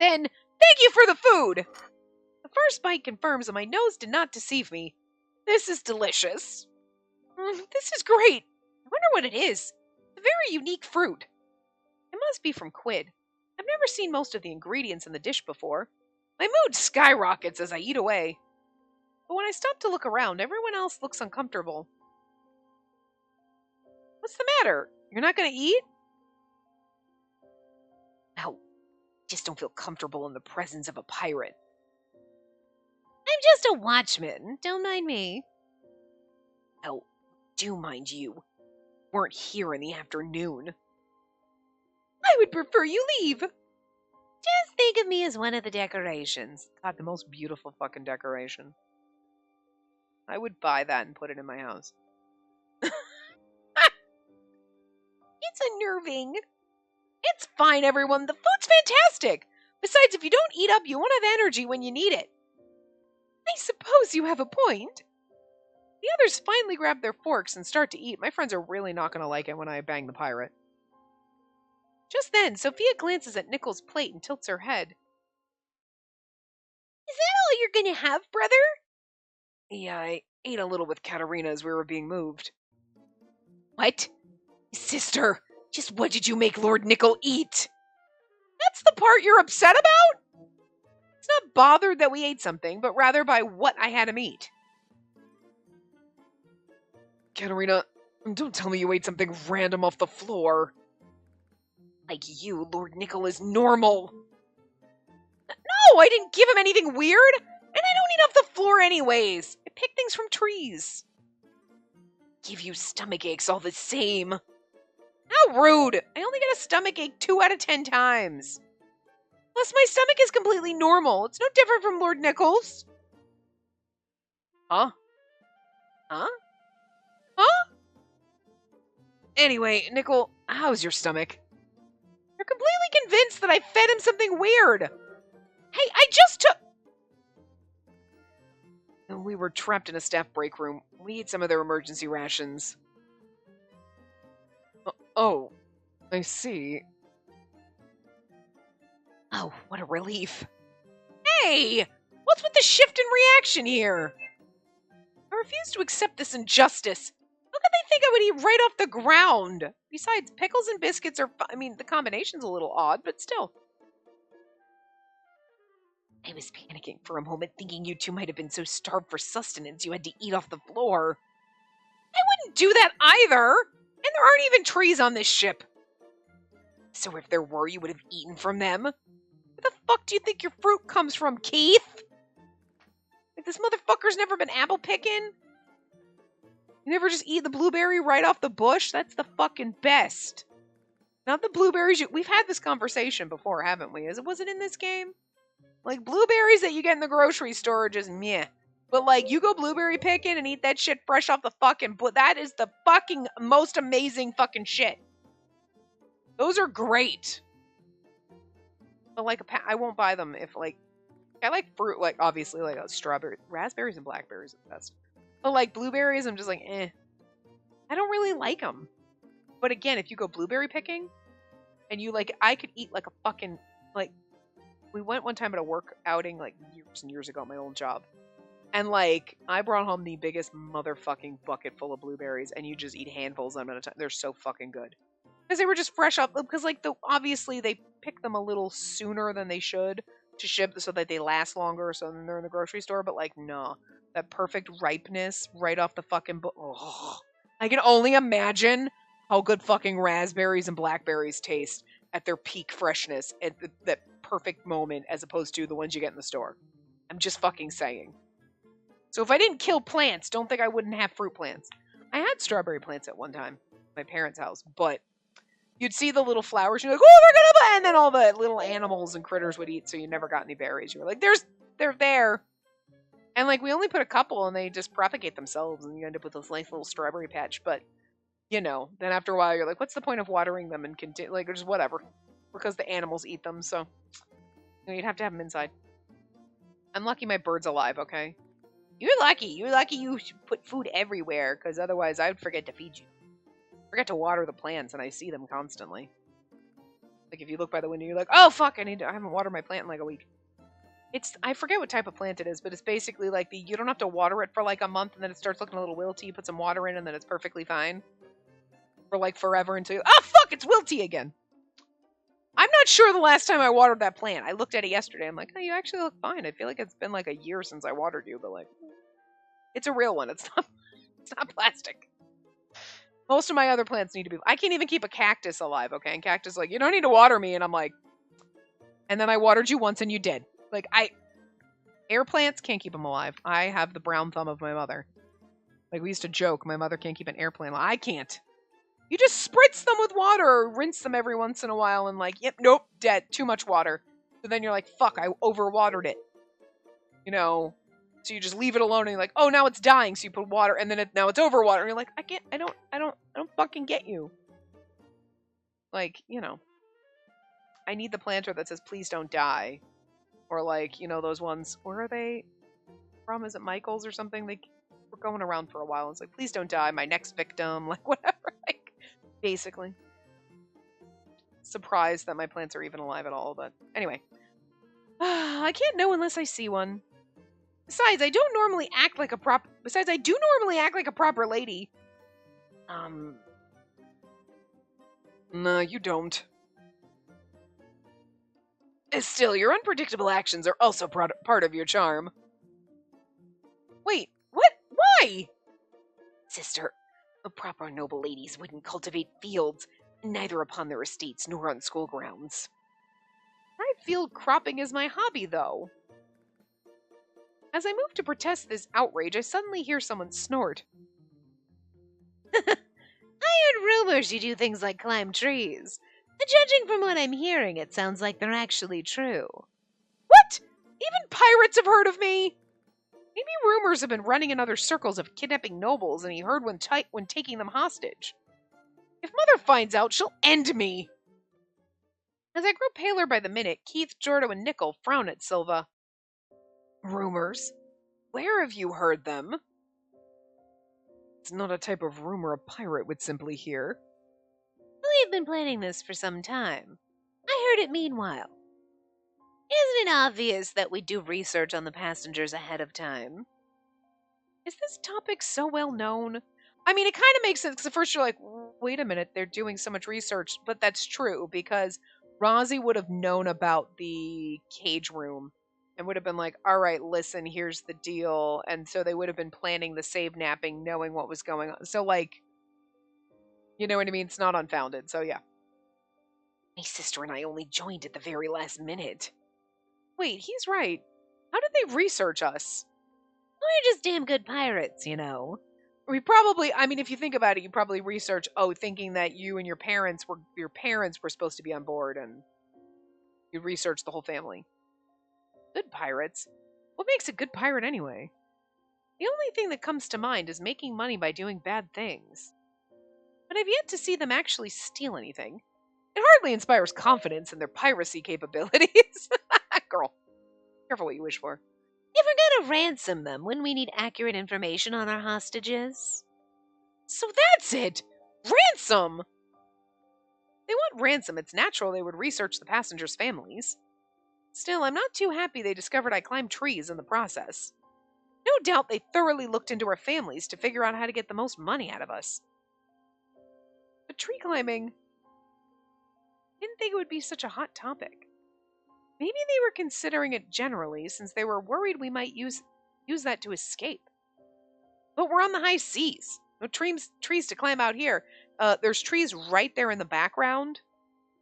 Then, thank you for the food! The first bite confirms that my nose did not deceive me. This is delicious. This is great. I wonder what it is. It's a very unique fruit. It must be from Quid. I've never seen most of the ingredients in the dish before. My mood skyrockets as I eat away. But when I stop to look around, everyone else looks uncomfortable. What's the matter? You're not going to eat? No, just don't feel comfortable in the presence of a pirate. I'm just a watchman. Don't mind me. Oh, do mind you. Weren't here in the afternoon. I would prefer you leave. Just think of me as one of the decorations. God, the most beautiful fucking decoration. I would buy that and put it in my house. It's unnerving. It's fine, everyone. The food's fantastic. Besides, if you don't eat up, you won't have energy when you need it. I suppose you have a point. The others finally grab their forks and start to eat. My friends are really not going to like it when I bang the pirate. Just then, Sophia glances at Nichols' plate and tilts her head. Is that all you're going to have, brother? Yeah, I ate a little with Katerina as we were being moved. What? Sister, just what did you make Lord Nicol eat? That's the part you're upset about? It's not bothered that we ate something, but rather by what I had him eat. Katerina, don't tell me you ate something random off the floor. Like you, Lord Nicol is normal. No, I didn't give him anything weird. And I don't eat off the floor anyways. I pick things from trees. Give you stomach aches all the same. How rude. I only get a stomach ache 2 out of 10 times. Plus, my stomach is completely normal. It's no different from Lord Nicol's. Huh? Huh? Huh? Anyway, Nicol, how's your stomach? You're completely convinced that I fed him something weird. Hey, I just took... We were trapped in a staff break room. We ate some of their emergency rations. Oh, I see. Oh, what a relief. Hey! What's with the shift in reaction here? I refuse to accept this injustice. How could they think I would eat right off the ground? Besides, pickles and biscuits are... the combination's a little odd, but still. I was panicking for a moment, thinking you two might have been so starved for sustenance you had to eat off the floor. I wouldn't do that either! And there aren't even trees on this ship. So if there were, you would have eaten from them? Where the fuck do you think your fruit comes from, Keith? Like, this motherfucker's never been apple picking? You never just eat the blueberry right off the bush? That's the fucking best. Not the blueberries We've had this conversation before, haven't we? Was it in this game? Like, blueberries that you get in the grocery store are just meh. But, like, you go blueberry picking and eat that shit fresh off the fucking... That is the fucking most amazing fucking shit. Those are great. But, like, I won't buy them if, like... I like fruit, like, obviously, like, strawberry... Raspberries and blackberries are the best. But, like, blueberries, I'm just like, eh. I don't really like them. But, again, if you go blueberry picking... And you, like, I could eat, like, a fucking... Like, we went one time at a work outing, like, years and years ago at my old job. And, like, I brought home the biggest motherfucking bucket full of blueberries, and you just eat handfuls of them at a time. They're so fucking good. Because they were just fresh up, because, like, obviously they pick them a little sooner than they should to ship so that they last longer, so then they're in the grocery store, but, like, no. That perfect ripeness right off the fucking oh. I can only imagine how good fucking raspberries and blackberries taste at their peak freshness at that perfect moment as opposed to the ones you get in the store. I'm just fucking saying. So if I didn't kill plants, don't think I wouldn't have fruit plants. I had strawberry plants at one time at my parents' house, but you'd see the little flowers, and you're like, oh, they're gonna, and then all the little animals and critters would eat, so you never got any berries. You were like, they're there. And, like, we only put a couple, and they just propagate themselves, and you end up with this nice little strawberry patch. But, you know, then after a while, you're like, what's the point of watering them and continue, like, just whatever. Because the animals eat them, so you know, you'd have to have them inside. I'm lucky my bird's alive, okay? You're lucky. You're lucky you put food everywhere, because otherwise I would forget to feed you. Forget to water the plants, and I see them constantly. Like, if you look by the window, you're like, oh, fuck, I haven't watered my plant in, like, a week. I forget what type of plant it is, but it's basically like you don't have to water it for, like, a month, and then it starts looking a little wilty. You put some water in, and then it's perfectly fine. For, like, forever until, oh, fuck, it's wilty again. I'm not sure the last time I watered that plant. I looked at it yesterday. I'm like, oh, you actually look fine. I feel like it's been like a year since I watered you, but, like, it's a real one. It's not plastic. Most of my other plants need to be... I can't even keep a cactus alive, okay? And cactus like, you don't need to water me. And I'm like... And then I watered you once and you did. Like, air plants, can't keep them alive. I have the brown thumb of my mother. Like, we used to joke, my mother can't keep an airplane alive. I can't. You just spritz them with water or rinse them every once in a while and, like, yep, nope, dead. Too much water. So then you're like, fuck, I overwatered it. You know... So you just leave it alone and you're like, oh, now it's dying. So you put water and then now it's overwater. And you're like, I don't fucking get you. Like, you know, I need the planter that says, please don't die. Or, like, you know, those ones, where are they from? Is it Michael's or something? They were going around for a while. It's like, please don't die. My next victim, like, whatever. Like, basically. Surprised that my plants are even alive at all. But anyway, I can't know unless I see one. Besides, I do normally act like a proper lady. No, you don't. Still, your unpredictable actions are also part of your charm. Wait, what? Why? Sister, proper noble ladies wouldn't cultivate fields, neither upon their estates nor on school grounds. Field cropping is my hobby, though. As I move to protest this outrage, I suddenly hear someone snort. I heard rumors you do things like climb trees. Judging from what I'm hearing, it sounds like they're actually true. What? Even pirates have heard of me? Maybe rumors have been running in other circles of kidnapping nobles, and he heard when taking them hostage. If Mother finds out, she'll end me. As I grow paler by the minute, Keith, Jordo, and Nickel frown at Silva. Rumors? Where have you heard them? It's not a type of rumor a pirate would simply hear. We've been planning this for some time. I heard it meanwhile. Isn't it obvious that we do research on the passengers ahead of time? Is this topic so well known? I mean, it kind of makes sense, because at first you're like, wait a minute, they're doing so much research, but that's true, because Rozzy would have known about the cage room, and would have been like, all right, listen, here's the deal, and so they would have been planning the save napping, knowing what was going on. So, like, you know what I mean? It's not unfounded, so yeah. My sister and I only joined at the very last minute. Wait, he's right. How did they research us? We're just damn good pirates, you know. We probably, I mean, if you think about it, you probably research, thinking that you and your parents were supposed to be on board, and you research the whole family. Good pirates? What makes a good pirate anyway? The only thing that comes to mind is making money by doing bad things. But I've yet to see them actually steal anything. It hardly inspires confidence in their piracy capabilities. Girl, careful what you wish for. If we're gonna ransom them, wouldn't we need accurate information on our hostages? So that's it! Ransom! They want ransom. It's natural they would research the passengers' families. Still, I'm not too happy they discovered I climbed trees in the process. No doubt they thoroughly looked into our families to figure out how to get the most money out of us. But tree climbing, didn't think it would be such a hot topic. Maybe they were considering it generally since they were worried we might use that to escape. But we're on the high seas. No trees to climb out here. There's trees right there in the background.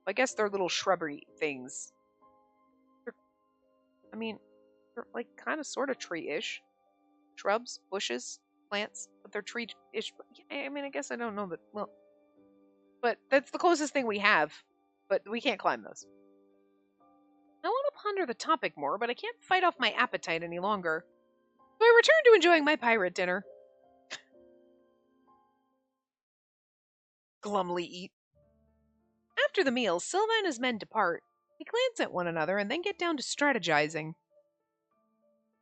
I guess they're little shrubbery things. They're like kind of sort of tree-ish. Shrubs, bushes, plants, but they're tree-ish. I guess I don't know that. Well, but that's the closest thing we have. But we can't climb those. I want to ponder the topic more, but I can't fight off my appetite any longer. So I return to enjoying my pirate dinner. Glumly eat. After the meal, Silva and his men depart. They glance at one another and then get down to strategizing.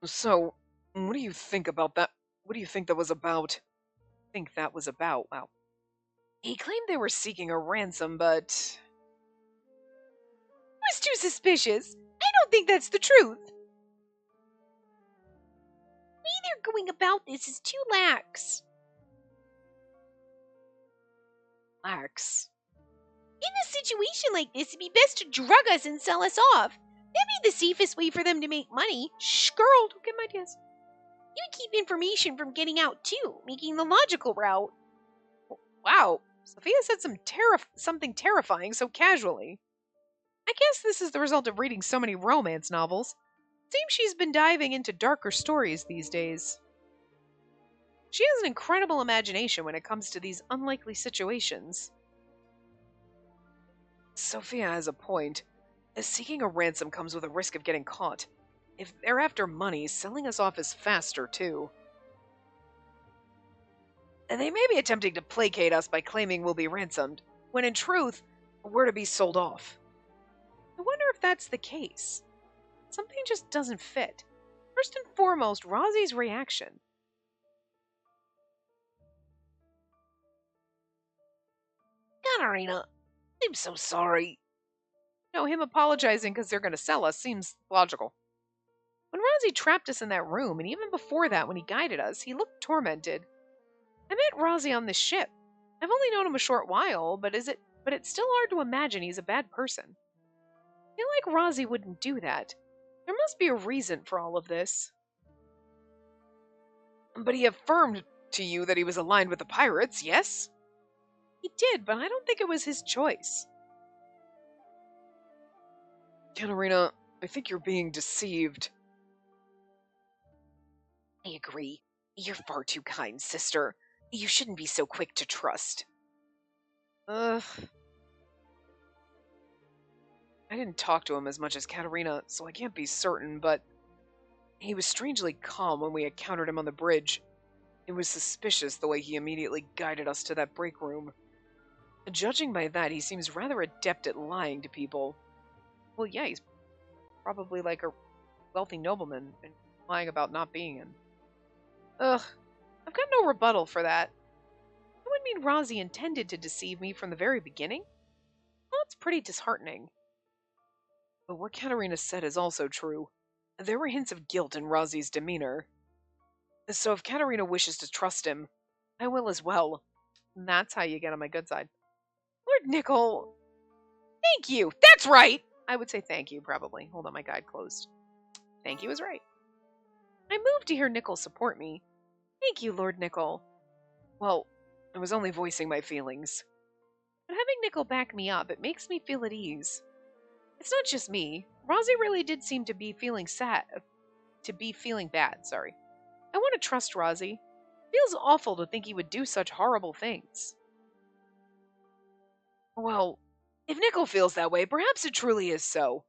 So, what do you think about that? What do you think that was about? Think that was about? Wow. He claimed they were seeking a ransom, but I was too suspicious. I don't think that's the truth. The way they're going about this is too lax. Lax? In a situation like this, it'd be best to drug us and sell us off. That'd be the safest way for them to make money. Shh, girl, don't get my ideas. You would keep information from getting out too, making the logical route. Wow, Sophia said something terrifying so casually. I guess this is the result of reading so many romance novels. Seems she's been diving into darker stories these days. She has an incredible imagination when it comes to these unlikely situations. Sophia has a point. Seeking a ransom comes with a risk of getting caught. If they're after money, selling us off is faster, too. And they may be attempting to placate us by claiming we'll be ransomed, when in truth, we're to be sold off. I wonder if that's the case. Something just doesn't fit. First and foremost, Rosie's reaction. Katarina, I'm so sorry. No, him apologizing because they're going to sell us seems logical. When Rosie trapped us in that room, and even before that when he guided us, he looked tormented. I met Rosie on this ship. I've only known him a short while, but it's still hard to imagine he's a bad person. I feel like Rosie wouldn't do that. There must be a reason for all of this. But he affirmed to you that he was aligned with the pirates, yes? He did, but I don't think it was his choice. Katarina, I think you're being deceived. I agree. You're far too kind, sister. You shouldn't be so quick to trust. Ugh. I didn't talk to him as much as Katarina, so I can't be certain, but he was strangely calm when we encountered him on the bridge. It was suspicious the way he immediately guided us to that break room. Judging by that, he seems rather adept at lying to people. Well, yeah, he's probably like a wealthy nobleman and lying about not being in. Ugh, I've got no rebuttal for that. That would mean Rosie intended to deceive me from the very beginning? Well, that's pretty disheartening. But what Katarina said is also true. There were hints of guilt in Rosie's demeanor. So if Katarina wishes to trust him, I will as well. And that's how you get on my good side. Lord Nickel, thank you. That's right. I would say thank you, probably. Hold on, my guide closed. Thank you is right. I moved to hear Nickel support me. Thank you, Lord Nickel. Well, I was only voicing my feelings. But having Nickel back me up, it makes me feel at ease. It's not just me. Rosie really did seem to be feeling bad, sorry. I want to trust Rosie. It feels awful to think he would do such horrible things. Well, if Nickel feels that way, perhaps it truly is so.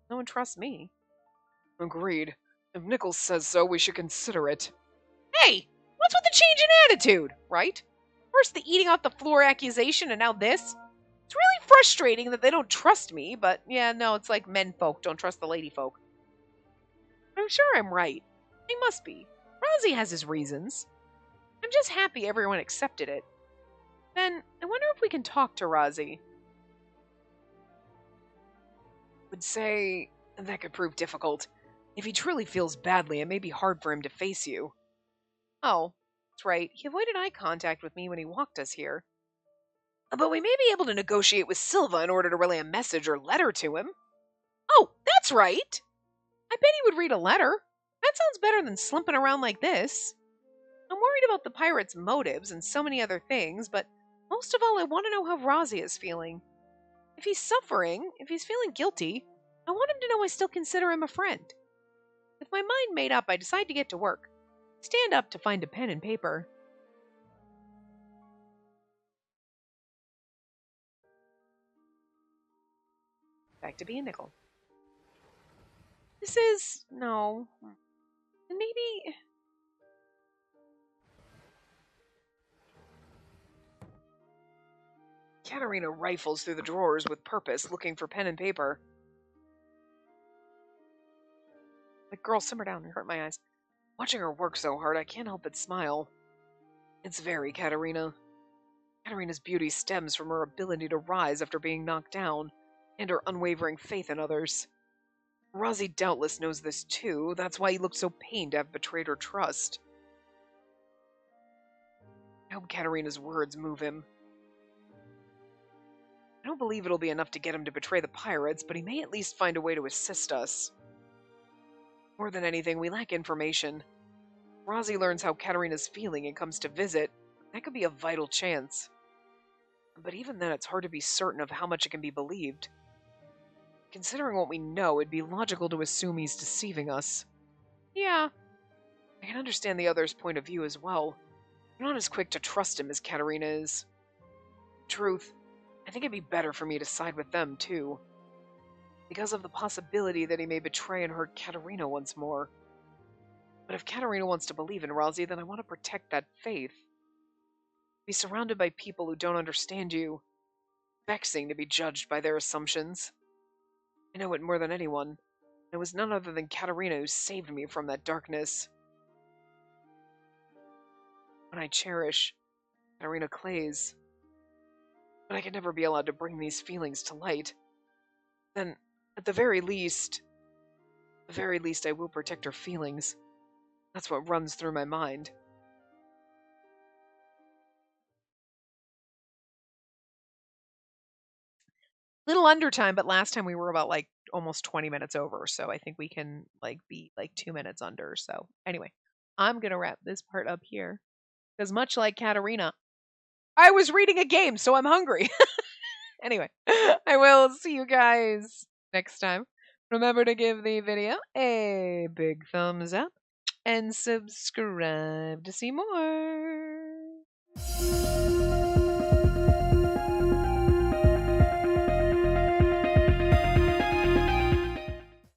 No one trusts me. Agreed. If Nichols says so, we should consider it. Hey, what's with the change in attitude, Right? First the eating off the floor accusation, and now this? It's really frustrating that they don't trust me, but yeah, no, it's like men folk don't trust the lady folk. I'm sure I'm right. He must be. Rozzy has his reasons. I'm just happy everyone accepted it. Then, I wonder if we can talk to Rozzy. Would say that could prove difficult. If he truly feels badly, it may be hard for him to face you. Oh, that's right. He avoided eye contact with me when he walked us here. But we may be able to negotiate with Silva in order to relay a message or letter to him. Oh, that's right! I bet he would read a letter. That sounds better than slumping around like this. I'm worried about the pirate's motives and so many other things, but most of all, I want to know how Rozzy is feeling. If he's suffering, if he's feeling guilty, I want him to know I still consider him a friend. With my mind made up, I decide to get to work. Stand up to find a pen and paper. Back to being Nickel. This is... no. Maybe... Katerina rifles through the drawers with purpose, looking for pen and paper. Like, girl, simmer down, you hurt my eyes. Watching her work so hard, I can't help but smile. It's very Katerina. Katerina's beauty stems from her ability to rise after being knocked down, and her unwavering faith in others. Rozzy doubtless knows this too, that's why he looked so pained to have betrayed her trust. I hope Katerina's words move him. I don't believe it'll be enough to get him to betray the pirates, but he may at least find a way to assist us. More than anything, we lack information. Rozzy learns how Katerina's feeling and comes to visit. That could be a vital chance. But even then, it's hard to be certain of how much it can be believed. Considering what we know, it'd be logical to assume he's deceiving us. Yeah, I can understand the other's point of view as well. I'm not as quick to trust him as Katerina is. Truth, I think it'd be better for me to side with them, too. Because of the possibility that he may betray and hurt Katerina once more. But if Katerina wants to believe in Rozzy, then I want to protect that faith. Be surrounded by people who don't understand you. Vexing to be judged by their assumptions. I know it more than anyone. It was none other than Katerina who saved me from that darkness. When I cherish Katerina Clays. But I can never be allowed to bring these feelings to light. Then, at the very least, I will protect her feelings. That's what runs through my mind. Little under time, but last time we were about like almost 20 minutes over, so I think we can like be like 2 minutes under. So anyway, I'm gonna wrap this part up here. Because much like Katerina, I was reading a game, so I'm hungry. Anyway, I will see you guys next time. Remember to give the video a big thumbs up and subscribe to see more.